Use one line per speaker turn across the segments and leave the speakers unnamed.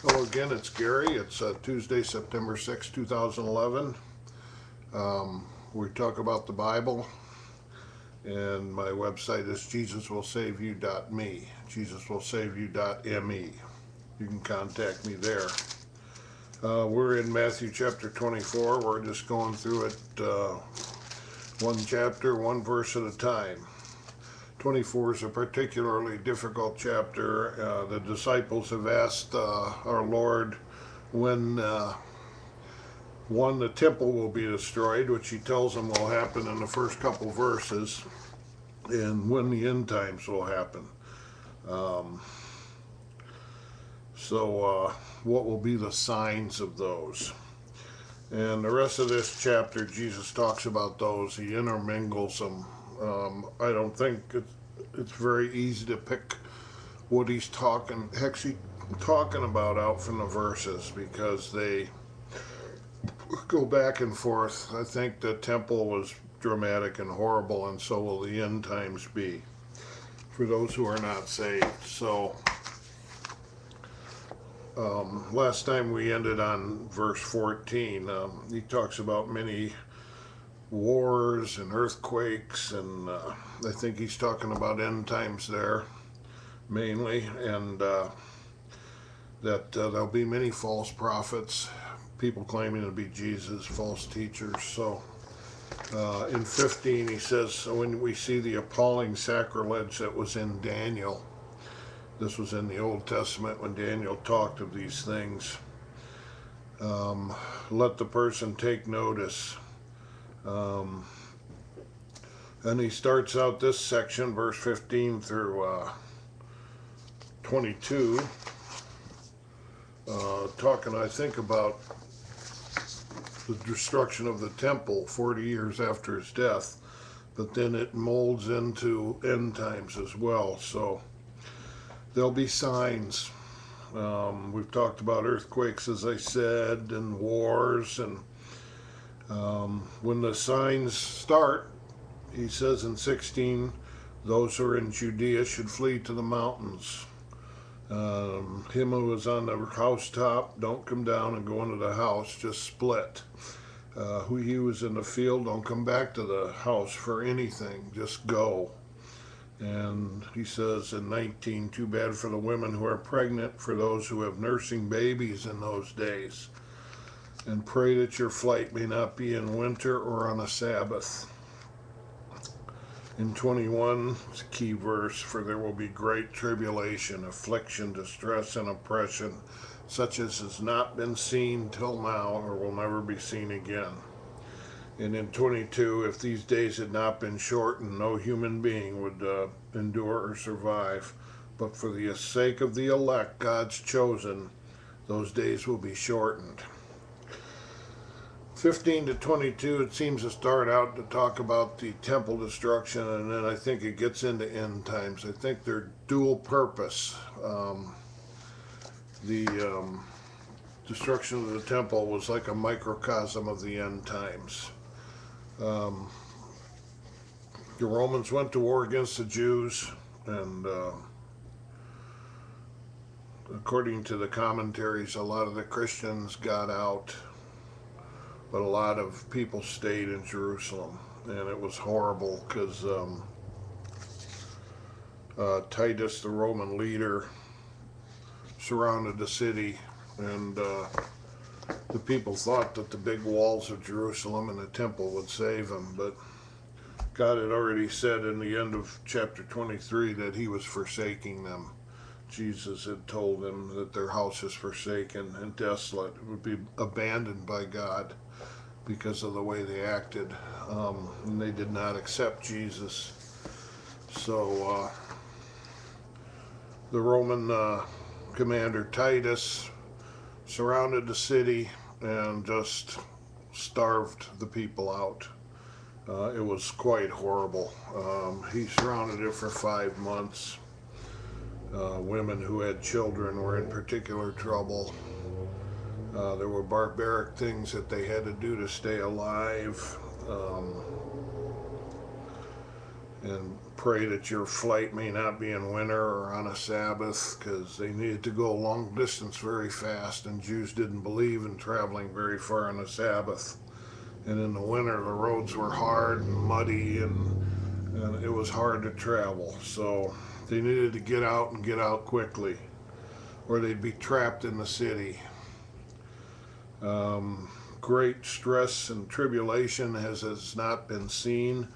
Hello again, it's Gary. It's Tuesday, September 6, 2011. We talk about the Bible, and my website is jesuswillsaveyou.me, jesuswillsaveyou.me. You can contact me there. We're in Matthew chapter 24. We're just going through it one chapter, one verse at a time. 24 is a particularly difficult chapter. The disciples have asked our Lord when the temple will be destroyed, which he tells them will happen in the first couple verses, and when the end times will happen. So what will be the signs of those? And the rest of this chapter, Jesus talks about those. He intermingles them. I don't think it's very easy to pick what he's actually talking about out from the verses, because they go back and forth. I think the temple was dramatic and horrible, and so will the end times be for those who are not saved. So last time we ended on verse 14. He talks about many wars and earthquakes, and I think he's talking about end times there mainly, and that there'll be many false prophets, people claiming to be Jesus, false teachers. So in 15 he says, when we see the appalling sacrilege that was in Daniel, this was in the Old Testament when Daniel talked of these things, let the person take notice. And he starts out this section, verse 15 through 22, talking, I think, about the destruction of the temple 40 years after his death, but then it molds into end times as well. So there'll be signs. We've talked about earthquakes, as I said, and wars, and when the signs start, he says in 16, those who are in Judea should flee to the mountains. Him who is on the housetop, don't come down and go into the house, just split. He who is in the field, don't come back to the house for anything, just go. And he says in 19, too bad for the women who are pregnant, for those who have nursing babies in those days. And pray that your flight may not be in winter or on a Sabbath. In 21, it's a key verse, for there will be great tribulation, affliction, distress, and oppression, such as has not been seen till now or will never be seen again. And in 22, if these days had not been shortened, no human being would endure or survive. But for the sake of the elect, God's chosen, those days will be shortened. 15 to 22, it seems to start out to talk about the temple destruction, and then I think it gets into end times. I think they're dual purpose. The destruction of the temple was like a microcosm of the end times. The Romans went to war against the Jews, and according to the commentaries, a lot of the Christians got out, but a lot of people stayed in Jerusalem, and it was horrible because Titus, the Roman leader, surrounded the city, and the people thought that the big walls of Jerusalem and the temple would save them, but God had already said in the end of chapter 23 that he was forsaking them. Jesus had told them that their house is forsaken and desolate. It would be abandoned by God because of the way they acted, and they did not accept Jesus. So the Roman commander Titus surrounded the city and just starved the people out. It was quite horrible. He surrounded it for 5 months. Women who had children were in particular trouble. There were barbaric things that they had to do to stay alive. And pray that your flight may not be in winter or on a Sabbath, because they needed to go a long distance very fast, and Jews didn't believe in traveling very far on a Sabbath. And in the winter, the roads were hard and muddy, and it was hard to travel. So they needed to get out and get out quickly, or they'd be trapped in the city. Great stress and tribulation has not been seen.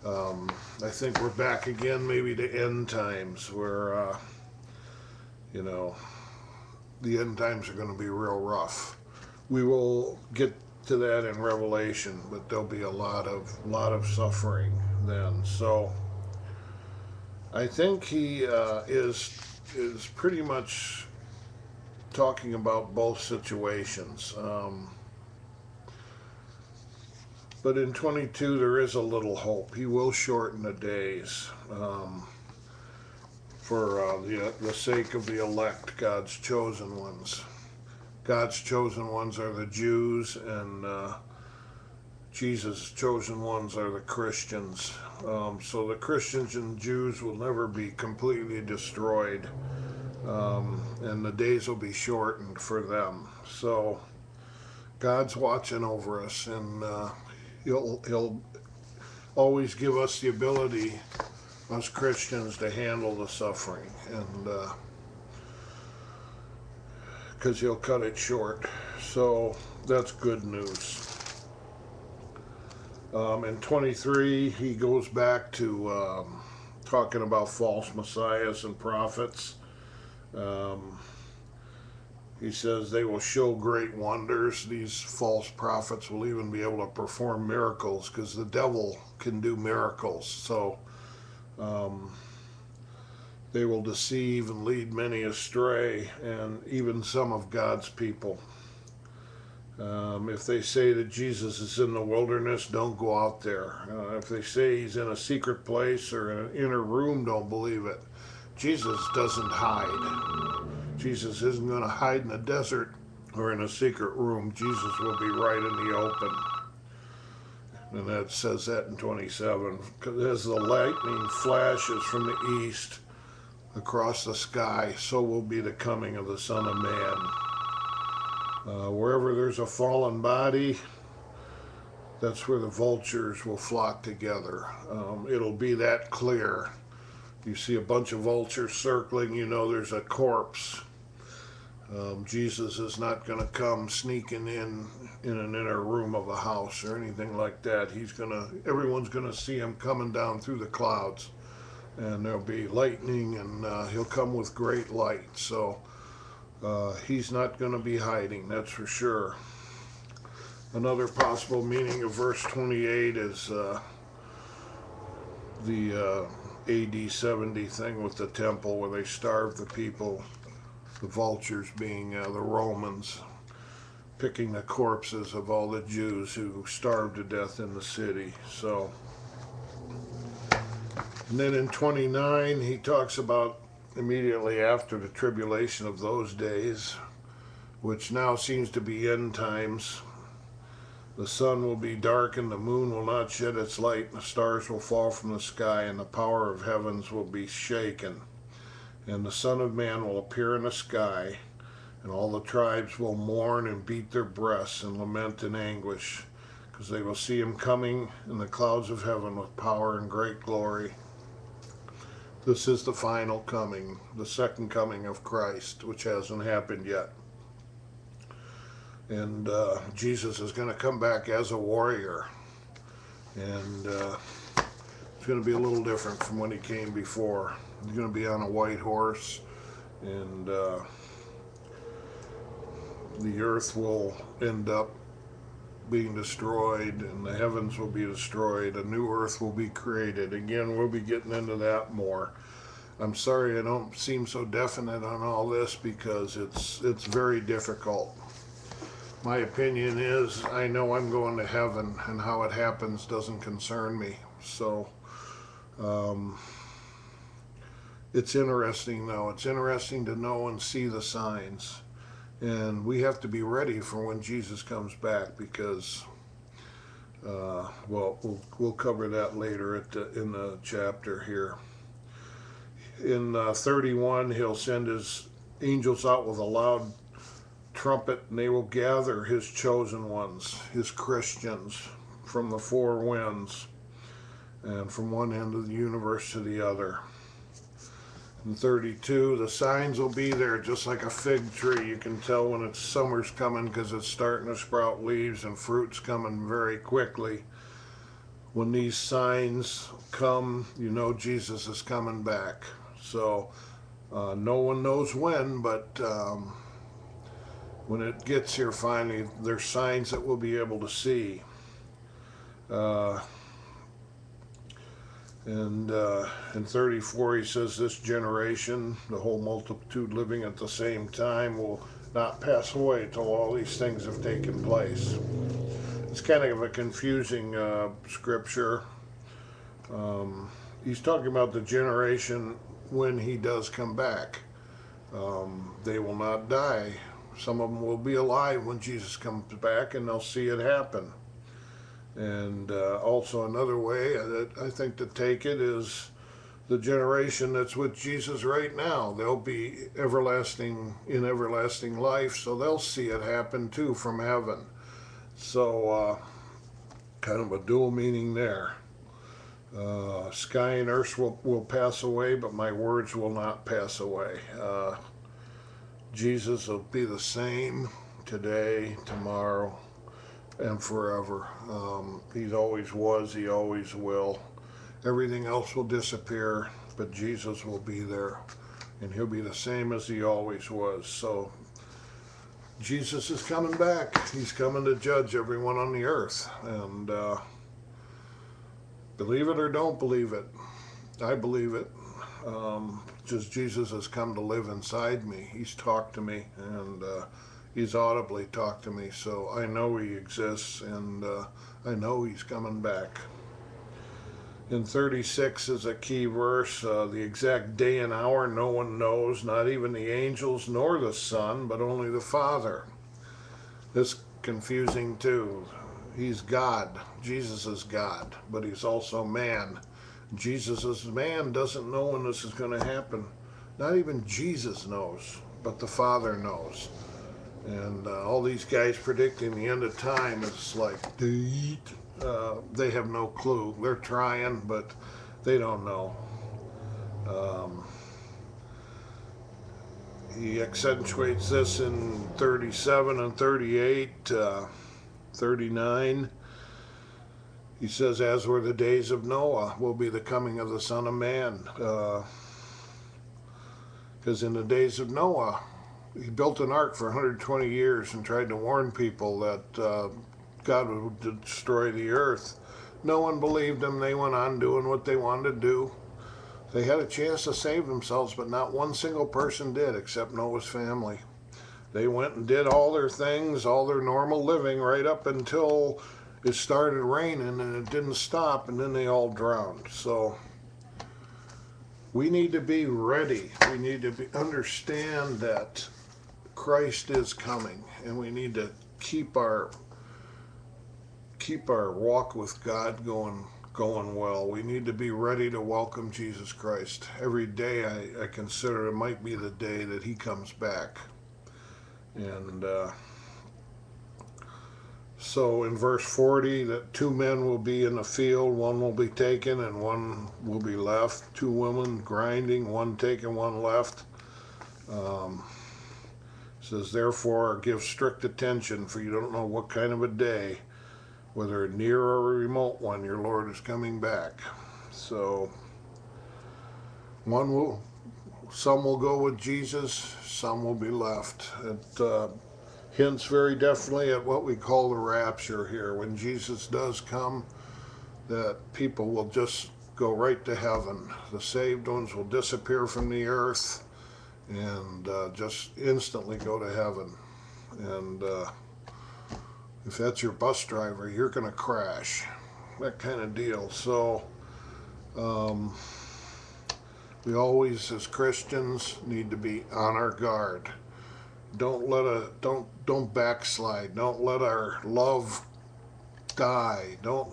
I think we're back again maybe to end times, where you know, the end times are going to be real rough. We will get to that in Revelation, but there'll be a lot of suffering then. So I think he is pretty much talking about both situations. But in 22 there is a little hope. He will shorten the days for the sake of the elect, God's chosen ones. God's chosen ones are the Jews, and Jesus' chosen ones are the Christians. So the Christians and Jews will never be completely destroyed, and the days will be shortened for them. So God's watching over us, and He'll always give us the ability, us Christians, to handle the suffering, and because He'll cut it short. So that's good news. In 23, he goes back to talking about false messiahs and prophets. He says they will show great wonders. These false prophets will even be able to perform miracles, because the devil can do miracles. So they will deceive and lead many astray, and even some of God's people. If they say that Jesus is in the wilderness, don't go out there. If they say he's in a secret place or in an inner room, don't believe it. Jesus doesn't hide. Jesus isn't going to hide in the desert or in a secret room. Jesus will be right in the open. And that says that in 27. Because as the lightning flashes from the east across the sky, so will be the coming of the Son of Man. Wherever there's a fallen body, that's where the vultures will flock together. It'll be that clear. You see a bunch of vultures circling, you know there's a corpse. Jesus is not going to come sneaking in an inner room of a house or anything like that. Everyone's going to see him coming down through the clouds, and there'll be lightning, and he'll come with great light. So he's not going to be hiding, that's for sure. Another possible meaning of verse 28 is the AD 70 thing with the temple, where they starved the people, the vultures being the Romans, picking the corpses of all the Jews who starved to death in the city. So, and then in 29 he talks about immediately after the tribulation of those days, which now seems to be end times. The sun will be darkened, the moon will not shed its light, and the stars will fall from the sky, and the power of heavens will be shaken. And the Son of Man will appear in the sky, and all the tribes will mourn and beat their breasts and lament in anguish, because they will see him coming in the clouds of heaven with power and great glory. This is the final coming, the second coming of Christ, which hasn't happened yet. And Jesus is going to come back as a warrior, and it's going to be a little different from when he came before. He's going to be on a white horse, and the earth will end up being destroyed, and the heavens will be destroyed. A new earth will be created. Again, we'll be getting into that more. I'm sorry I don't seem so definite on all this, because it's very difficult. My opinion is, I know I'm going to heaven, and how it happens doesn't concern me. So it's interesting, though. It's interesting to know and see the signs. And we have to be ready for when Jesus comes back, because Well, we'll cover that later in the chapter here. In 31, he'll send his angels out with a loud trumpet, and they will gather his chosen ones, his Christians, from the four winds and from one end of the universe to the other. In 32, the signs will be there just like a fig tree. You can tell when it's summer's coming because it's starting to sprout leaves and fruit's coming very quickly. When these signs come, you know Jesus is coming back. So no one knows when, but when it gets here finally, there's signs that we'll be able to see. And in 34, he says, this generation, the whole multitude living at the same time, will not pass away till all these things have taken place. It's kind of a confusing scripture. He's talking about the generation when he does come back. They will not die. Some of them will be alive when Jesus comes back, and they'll see it happen. And also another way that I think to take it is the generation that's with Jesus right now. They'll be everlasting in everlasting life, so they'll see it happen too from heaven. So kind of a dual meaning there. Sky and earth will pass away, but my words will not pass away. Jesus will be the same today, tomorrow, and forever. He always was, he always will. Everything else will disappear, but Jesus will be there, and he'll be the same as he always was. So Jesus is coming back. He's coming to judge everyone on the earth. And believe it or don't believe it, I believe it. Just Jesus has come to live inside me. He's talked to me, and he's audibly talked to me, so I know he exists, and I know he's coming back. In 36 is a key verse. The exact day and hour no one knows, not even the angels nor the Son, but only the Father. This confusing too. He's God. Jesus is God, but he's also man. Jesus as man doesn't know when this is going to happen. Not even Jesus knows, but the Father knows. And all these guys predicting the end of time, it's like, they have no clue. They're trying, but they don't know. He accentuates this in 37 and 38, 39. He says, as were the days of Noah, will be the coming of the Son of Man. Because in the days of Noah, he built an ark for 120 years and tried to warn people that God would destroy the earth. No one believed him. They went on doing what they wanted to do. They had a chance to save themselves, but not one single person did except Noah's family. They went and did all their things, all their normal living, right up until it started raining, and it didn't stop, and then they all drowned. So we need to be ready. We need to understand that Christ is coming, and we need to keep our walk with God going well. We need to be ready to welcome Jesus Christ. Every day I consider it might be the day that he comes back. And so in verse 40, that two men will be in the field, one will be taken and one will be left. Two women grinding, one taken, one left. Says, therefore, give strict attention, for you don't know what kind of a day, whether a near or a remote one, your Lord is coming back. So some will go with Jesus, some will be left. It hints very definitely at what we call the rapture here. When Jesus does come, that people will just go right to heaven. The saved ones will disappear from the earth and just instantly go to heaven. And if that's your bus driver, you're going to crash. That kind of deal. So we always, as Christians, need to be on our guard. Don't backslide. Don't let our love die. Don't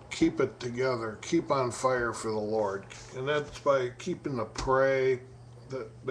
keep it together. Keep on fire for the Lord. And that's by keeping the pray that